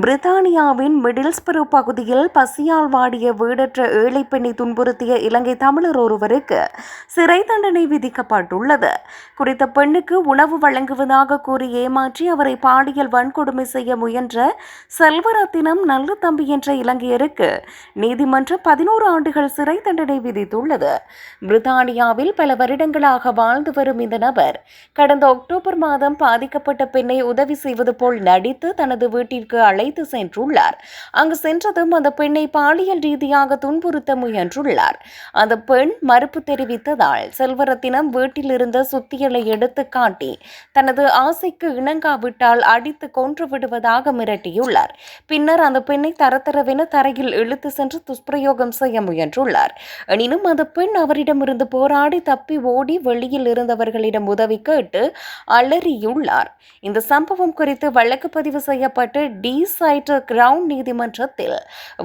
பிரித்தானியாவின் மிடில்ஸ்பரோ பகுதியில் பசியால் வாடிய வீடற்ற ஏழை பெண்ணை துன்புறுத்திய இலங்கை தமிழர் ஒருவருக்கு சிறை தண்டனை விதிக்கப்பட்டுள்ளது. குறித்த பெண்ணுக்கு உணவு வழங்குவதாக கூறி ஏமாற்றி அவரை பாலியல் வன்கொடுமை செய்ய முயன்ற செல்வரத்தினம் நல்ல தம்பி என்ற இலங்கையருக்கு நீதிமன்றம் 11 ஆண்டுகள் சிறை தண்டனை விதித்துள்ளது. பிரித்தானியாவில் பல வருடங்களாக வாழ்ந்து வரும் இந்த நபர் கடந்த அக்டோபர் மாதம் பாதிக்கப்பட்ட பெண்ணை உதவி செய்வது போல் நடித்து தனது வீட்டிற்கு அழைத்து சென்றுள்ளார். அங்கு சென்றதும் அந்த பெண்ணை பாலியல் ரீதியாக துன்புறுத்த முயன்றுள்ளார். அந்த பெண் மறுப்பு தெரிவித்ததால் செல்வரத்தினம் வீட்டில் இருந்த சுத்தியலை எடுத்து காட்டி தனது ஆசைக்கு இணங்காவிட்டால் அடித்து கொன்று விடுவதாக மிரட்டியுள்ளார். பின்னர் அந்த பெண்ணை தரதரவென தரையில் இழுத்து சென்று துஷ்பிரயோகம் செய்ய முயன்றுள்ளார். எனினும் அந்த பெண் அவரிடமிருந்து போராடி தப்பி ஓடி வெளியில் இருந்தவர்களிடம் உதவி கேட்டு அலறியுள்ளார். இந்த சம்பவம் குறித்து வழக்கு பதிவு செய்யப்பட்டு டி-சைட் கிரவுன் நீதிமன்றத்தில்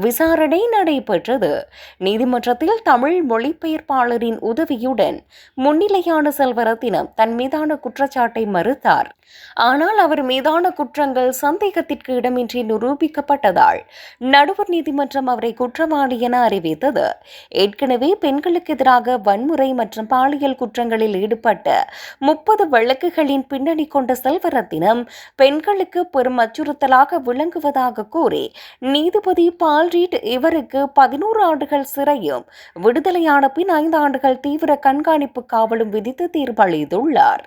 விசாரணை நடைபெற்றது. நீதிமன்றத்தில் தமிழ் மொழிபெயர்ப்பாளரின் உதவியுடன் முன்னிலையான செல்வரத்தினம் தன் மீதான குற்றச்சாட்டை மறுத்தார். ஆனால் அவர் மீதான குற்றங்கள் சந்தேகத்திற்கு இடமின்றி நிரூபிக்கப்பட்டதால் நடுவர் நீதிமன்றம் அவரை குற்றவாளி என அறிவித்தது. ஏற்கனவே பெண்களுக்கு எதிராக வன்முறை மற்றும் பாலியல் குற்றங்களில் ஈடுபட்ட 30 வழக்குகளின் பின்னணி கொண்ட செல்வரத்தினம் பெண்களுக்கு பெரும் அச்சுறுத்தலாக விளங்குவதாக கூறி நீதிபதி பால்ரீட் இவருக்கு 11 ஆண்டுகள் சிறையும் விடுதலையான பின் 5 ஆண்டுகள் தீவிர கண்காணிப்பு காவலும் விதித்து தீர்ப்பளித்துள்ளார்.